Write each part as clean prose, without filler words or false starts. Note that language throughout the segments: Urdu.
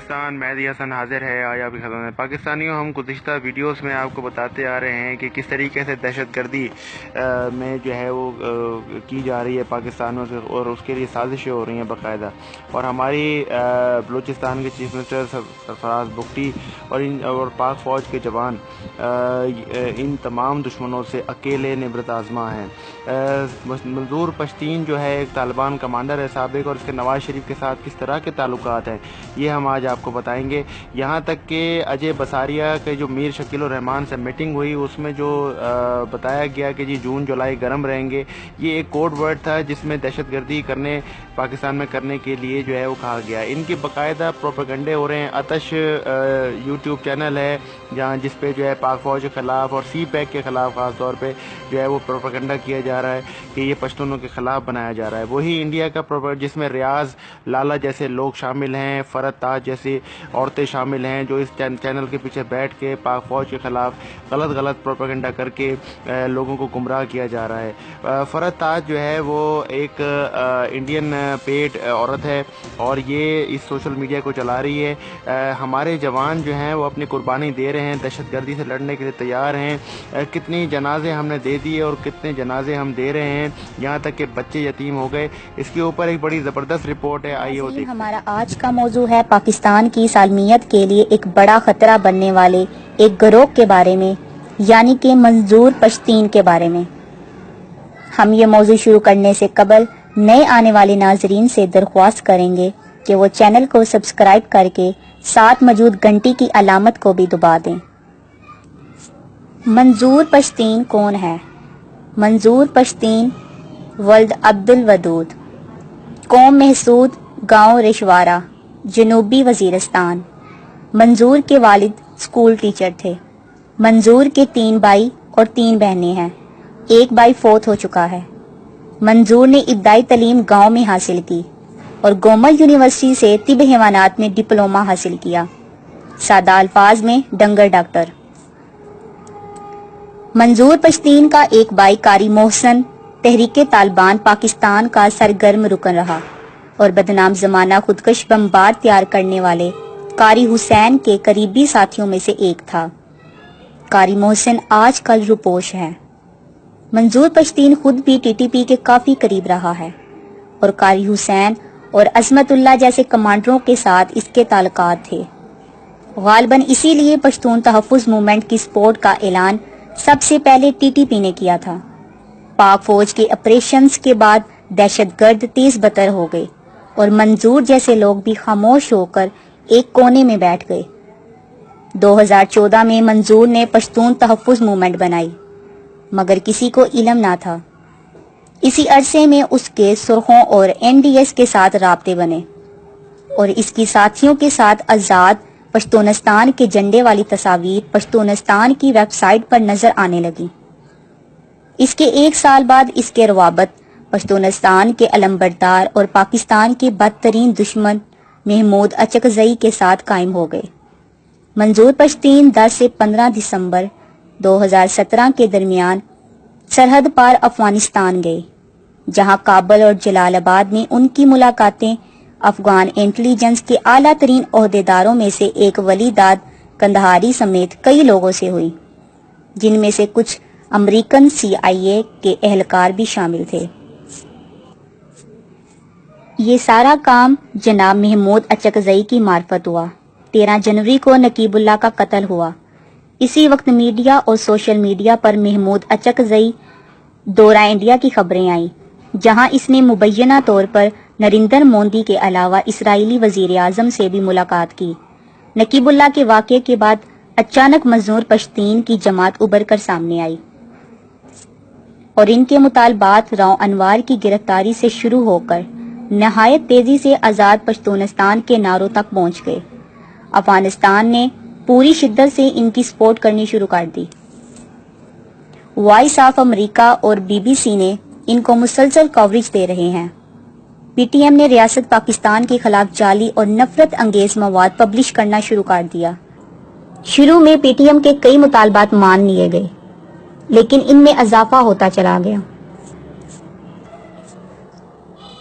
پاکستان مہدی حسن حاضر ہے آیا بھی خزانہ پاکستانیوں. ہم گزشتہ ویڈیوز میں آپ کو بتاتے آ رہے ہیں کہ کس طریقے سے دہشت گردی میں جو ہے وہ کی جا رہی ہے پاکستانوں سے، اور اس کے لیے سازشیں ہو رہی ہیں باقاعدہ. اور ہماری بلوچستان کے چیف منسٹر سرفراز بگٹی اور پاک فوج کے جوان ان تمام دشمنوں سے اکیلے نبرد آزما ہیں. منظور پشتین جو ہے ایک طالبان کمانڈر ہے سابق، اور اس کے نواز شریف کے ساتھ کس طرح کے تعلقات ہیں یہ ہم آج آپ کو بتائیں گے. یہاں تک کہ اجے بساریا کے جو میر شکیل الرحمان سے میٹنگ ہوئی، اس میں جو بتایا گیا کہ جی جون جولائی گرم رہیں گے، یہ ایک کوڈ ورڈ تھا جس میں دہشت گردی پاکستان میں کرنے کے لیے جو ہے وہ کہا گیا. ان کے باقاعدہ پروپیگنڈے ہو رہے ہیں. آتش یوٹیوب چینل ہے جس پہ جو ہے پاک فوج کے خلاف اور سی پیک کے خلاف خاص طور پہ جو ہے وہ پروپیگنڈا کیا جا رہا ہے کہ یہ پشتونوں کے خلاف بنایا جا رہا ہے. وہی انڈیا کا جس میں ریاض لالا جیسے لوگ شامل ہیں، فرد تاج جیسی عورتیں شامل ہیں، جو اس چینل کے پیچھے بیٹھ کے پاک فوج کے خلاف غلط پروپیگنڈا کر کے لوگوں کو گمراہ کیا جا رہا ہے. فرد تاج جو ہے وہ ایک انڈین پیڈ عورت ہے اور یہ اس سوشل میڈیا کو چلا رہی ہے. ہمارے جوان جو ہیں وہ اپنی قربانی دے رہے ہیں، دہشت گردی سے لڑنے کے لیے تیار ہیں. کتنی جنازے ہم نے دے دیے اور کتنے جنازے ہم دے رہے ہیں، یہاں تک کہ بچے یتیم ہو گئے. اس کے اوپر ایک بڑی زبردست رپورٹ ہے، آئیے وہ دیکھیں. ہمارا آج کا موضوع ہے پاکستان کی سالمیت کے لیے ایک بڑا خطرہ بننے والے ایک گروہ کے بارے میں، یعنی کہ منظور پشتین کے بارے میں. ہم یہ موضوع شروع کرنے سے قبل نئے آنے والے ناظرین سے درخواست کریں گے کہ وہ چینل کو سبسکرائب کر کے ساتھ موجود گھنٹی کی علامت کو بھی دبا دیں. منظور پشتین کون ہے؟ منظور پشتین ولد عبد الودود، قوم محسود، گاؤں رشوارہ، جنوبی وزیرستان. منظور کے والد اسکول ٹیچر تھے. منظور کے 3 بھائی اور 3 بہنیں ہیں. ایک بھائی فوت ہو چکا ہے. منظور نے ابتدائی تعلیم گاؤں میں حاصل کی اور گومل یونیورسٹی سے طب حیوانات میں ڈپلومہ حاصل کیا، سادہ الفاظ میں ڈنگر ڈاکٹر. منظور پشتین کا ایک بھائی قاری محسن تحریک طالبان پاکستان کا سرگرم رکن رہا اور بدنام زمانہ خودکش بمبار تیار کرنے والے قاری حسین کے قریبی ساتھیوں میں سے ایک تھا. قاری محسن آج کل روپوش ہے. منظور پشتین خود بھی ٹی ٹی پی کے کافی قریب رہا ہے اور قاری حسین اور عظمت اللہ جیسے کمانڈروں کے ساتھ اس کے تعلقات تھے. غالباً اسی لیے پشتون تحفظ موومنٹ کی سپورٹ کا اعلان سب سے پہلے ٹی ٹی پی نے کیا تھا. پاک فوج کے آپریشنز کے بعد دہشت گرد تیز بتر ہو گئے اور منظور جیسے لوگ بھی خاموش ہو کر ایک کونے میں بیٹھ گئے. 2014 میں منظور نے پشتون تحفظ موومنٹ بنائی مگر کسی کو علم نہ تھا. اسی عرصے میں اس کے سرخوں اور این ڈی ایس کے ساتھ رابطے بنے اور اس کی ساتھیوں کے ساتھ آزاد پشتونستان کے جھنڈے والی تصاویر پشتونستان کی ویب سائٹ پر نظر آنے لگی. اس کے 1 سال بعد اس کے روابط پشتونستان کے علمبردار اور پاکستان کے بدترین دشمن محمود اچکزئی کے ساتھ قائم ہو گئے. منظور پشتین 10 سے 15 دسمبر 2017 کے درمیان سرحد پار افغانستان گئے، جہاں کابل اور جلال آباد میں ان کی ملاقاتیں افغان انٹیلیجنس کے اعلیٰ ترین عہدیداروں میں سے ایک ولی داد کندہاری سمیت کئی لوگوں سے ہوئی، جن میں سے کچھ امریکن CIA کے اہلکار بھی شامل تھے. یہ سارا کام جناب محمود اچکزئی کی معرفت ہوا. 13 جنوری کو نقیب اللہ کا قتل ہوا. اسی وقت میڈیا اور سوشل میڈیا پر محمود اچکزئی دورہ انڈیا کی خبریں آئیں، جہاں اس نے مبینہ طور پر نریندر مودی کے علاوہ اسرائیلی وزیر اعظم سے بھی ملاقات کی. نقیب اللہ کے واقعے کے بعد اچانک منظور پشتین کی جماعت ابھر کر سامنے آئی اور ان کے مطالبات راؤ انوار کی گرفتاری سے شروع ہو کر نہایت تیزی سے آزاد پشتونستان کے نعروں تک پہنچ گئے. افغانستان نے پوری شدت سے ان کی سپورٹ کرنی شروع کر دی. وائس آف امریکہ اور BBC نے ان کو مسلسل کوریج دے رہے ہیں. پی ٹی ایم نے ریاست پاکستان کے خلاف جعلی اور نفرت انگیز مواد پبلش کرنا شروع کر دیا. شروع میں پی ٹی ایم کے کئی مطالبات مان لیے گئے لیکن ان میں اضافہ ہوتا چلا گیا.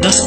10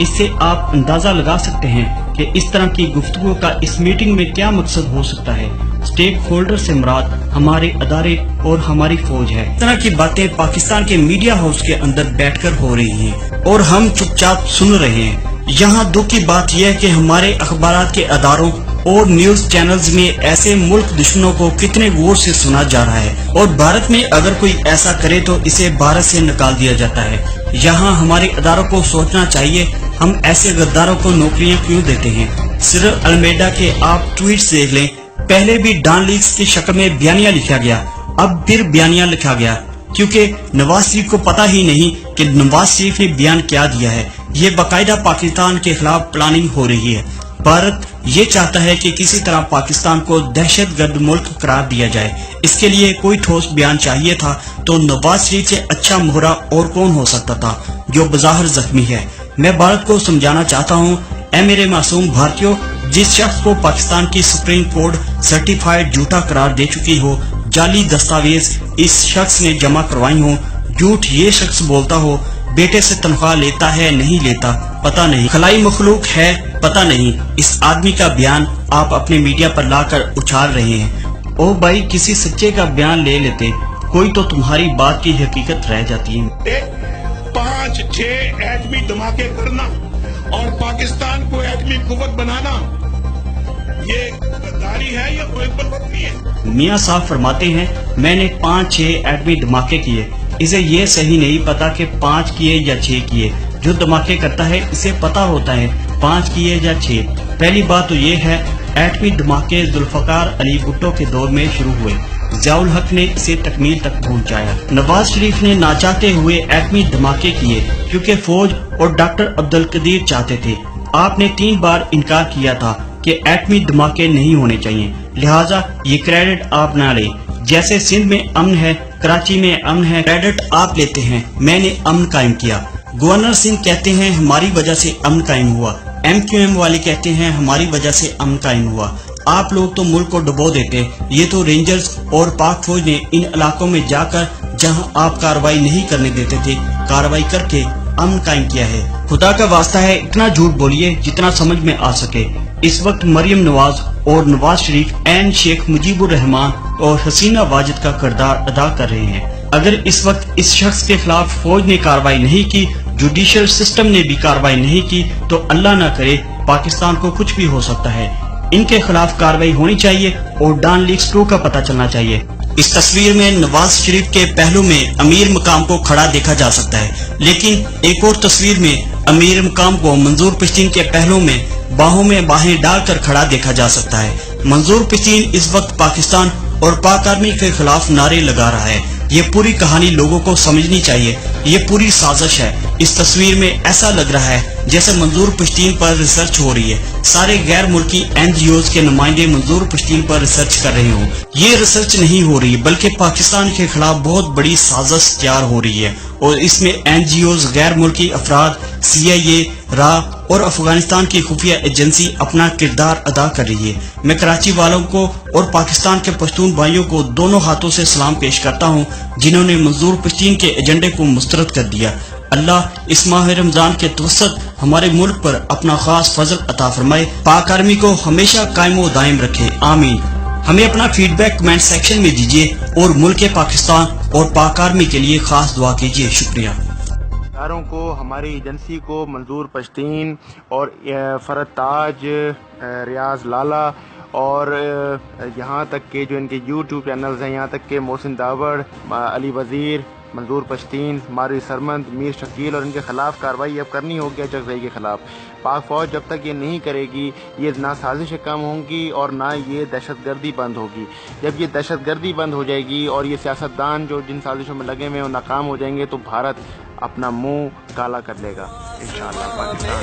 اس سے آپ اندازہ لگا سکتے ہیں کہ اس طرح کی گفتگو کا اس میٹنگ میں کیا مقصد ہو سکتا ہے۔ اسٹیک ہولڈر سے مراد ہمارے ادارے اور ہماری فوج ہے۔ اس طرح کی باتیں پاکستان کے میڈیا ہاؤس کے اندر بیٹھ کر ہو رہی ہیں اور ہم چپ چاپ سن رہے ہیں۔ یہاں دکھ کی بات یہ ہے کہ ہمارے اخبارات کے اداروں اور نیوز چینلز میں ایسے ملک دشمنوں کو کتنے غور سے سنا جا رہا ہے، اور بھارت میں اگر کوئی ایسا کرے تو اسے بھارت سے نکال دیا جاتا ہے۔ یہاں ہمارے اداروں کو سوچنا چاہیے، ہم ایسے غداروں کو نوکریاں کیوں دیتے ہیں؟ سرل المیڈا کے آپ ٹویٹس دیکھ لیں، پہلے بھی ڈان لیکس کی شکل میں بیانیہ لکھا گیا، اب پھر بیانیہ لکھا گیا، کیونکہ نواز شریف کو پتہ ہی نہیں کہ نواز شریف نے بیان کیا دیا ہے۔ یہ باقاعدہ پاکستان کے خلاف پلاننگ ہو رہی ہے۔ بھارت یہ چاہتا ہے کہ کسی طرح پاکستان کو دہشت گرد ملک قرار دیا جائے۔ اس کے لیے کوئی ٹھوس بیان چاہیے تھا تو نواز شریف سے اچھا مہرا اور کون ہو سکتا تھا جو بظاہر زخمی ہے۔ میں بھارت کو سمجھانا چاہتا ہوں، اے میرے معصوم بھارتیوں، جس شخص کو پاکستان کی سپریم کورٹ سرٹیفائیڈ جھوٹا قرار دے چکی ہو، جعلی دستاویز اس شخص نے جمع کروائی ہوں، جھوٹ یہ شخص بولتا ہو، بیٹے سے تنخواہ لیتا ہے نہیں لیتا پتہ نہیں، خلائی مخلوق ہے پتہ نہیں، اس آدمی کا بیان آپ اپنے میڈیا پر لا کر اچھال رہے ہیں۔ او بھائی، کسی سچے کا بیان لے لیتے، کوئی تو تمہاری بات کی حقیقت رہ جاتی ہے۔ 5-6 ایٹمی دھماکے کرنا اور پاکستان کو ایٹمی قوت بنانا، یہ غداری ہے یا کوئی بلوتی ہے؟ میاں صاحب فرماتے ہیں میں نے 5-6 ایٹمی دھماکے کیے، اسے یہ صحیح نہیں پتا کہ 5 کیے یا 6 کیے۔ جو دھماکے کرتا ہے اسے پتا ہوتا ہے 5 کیے یا 6۔ پہلی بات تو یہ ہے، ایٹمی دھماکے ذوالفقار علی بھٹو کے دور میں شروع ہوئے، ضیاء الحق نے اسے تکمیل تک پہنچایا۔ نواز شریف نے نہ چاہتے ہوئے ایٹمی دھماکے کیے کیونکہ فوج اور ڈاکٹر عبدالقدیر چاہتے تھے۔ آپ نے 3 بار انکار کیا تھا کہ ایٹمی دھماکے نہیں ہونے چاہیے، لہٰذا یہ کریڈٹ آپ نہ لیں۔ جیسے سندھ میں امن ہے، کراچی میں امن ہے، کریڈٹ آپ لیتے ہیں، میں نے امن قائم کیا۔ گورنر سنگھ کہتے ہیں ہماری وجہ سے امن قائم ہوا، MQM والے کہتے ہیں ہماری وجہ سے امن قائم ہوا۔ آپ لوگ تو ملک کو ڈبو دیتے، یہ تو رینجرز اور پاک فوج نے ان علاقوں میں جا کر جہاں آپ کارروائی نہیں کرنے دیتے تھے، کارروائی کر کے امن قائم کیا ہے۔ خدا کا واسطہ ہے اتنا جھوٹ بولیے جتنا سمجھ میں آ سکے۔ اس وقت مریم نواز اور نواز شریف عین شیخ مجیب الرحمان اور حسینہ واجد کا کردار ادا کر رہے ہیں۔ اگر اس وقت اس شخص کے خلاف فوج نے کارروائی نہیں کی، جوڈیشل سسٹم نے بھی کارروائی نہیں کی، تو اللہ نہ کرے پاکستان کو کچھ بھی ہو سکتا ہے۔ ان کے خلاف کارروائی ہونی چاہیے اور ڈان لیکس 2 کا پتہ چلنا چاہیے۔ اس تصویر میں نواز شریف کے پہلو میں امیر مقام کو کھڑا دیکھا جا سکتا ہے، لیکن ایک اور تصویر میں امیر مقام کو منظور پشتین کے پہلو میں باہوں میں باہیں ڈال کر کھڑا دیکھا جا سکتا ہے۔ منظور پشتین اس وقت پاکستان اور پاک آرمی کے خلاف نعرے لگا رہا ہے۔ یہ پوری کہانی لوگوں کو سمجھنی چاہیے، یہ پوری سازش ہے۔ اس تصویر میں ایسا لگ رہا ہے جیسے منظور پشتین پر ریسرچ ہو رہی ہے، سارے غیر ملکی NGOs کے نمائندے منظور پشتین پر ریسرچ کر رہے ہوں۔ یہ ریسرچ نہیں ہو رہی بلکہ پاکستان کے خلاف بہت بڑی سازش تیار ہو رہی ہے، اور اس میں NGOs، غیر ملکی افراد، CIA، را اور افغانستان کی خفیہ ایجنسی اپنا کردار ادا کر رہی ہے۔ میں کراچی والوں کو اور پاکستان کے پشتون بھائیوں کو دونوں ہاتھوں سے سلام پیش کرتا ہوں جنہوں نے منظور پشتین کے ایجنڈے کو مسترد کر دیا۔ اللہ اس ماہ رمضان کے توسط ہمارے ملک پر اپنا خاص فضل عطا فرمائے، پاک آرمی کو ہمیشہ قائم و دائم رکھے، آمین۔ ہمیں اپنا فیڈ بیک کمنٹ سیکشن میں دیجیے اور ملک پاکستان اور پاک آرمی کے لیے خاص دعا کیجیے۔ شکریہ۔ اداروں کو، ہماری ایجنسی کو، منظور پشتین اور فرد تاج، ریاض لالا اور یہاں تک کہ جو ان کے YouTube چینلز ہیں، یہاں تک کہ محسن داوڑ، علی وزیر، منظور پشتین، ماروی سرمند، میر شکیل اور ان کے خلاف کارروائی اب کرنی ہوگی اچکزئی کے خلاف۔ پاک فوج جب تک یہ نہیں کرے گی، یہ نہ سازشیں کم ہوں گی اور نہ یہ دہشت گردی بند ہوگی۔ جب یہ دہشت گردی بند ہو جائے گی اور یہ سیاستدان جو جن سازشوں میں لگے ہوئے ہیں وہ ناکام ہو جائیں گے، تو بھارت اپنا منہ کالا کر لے گا انشاءاللہ پاکستان۔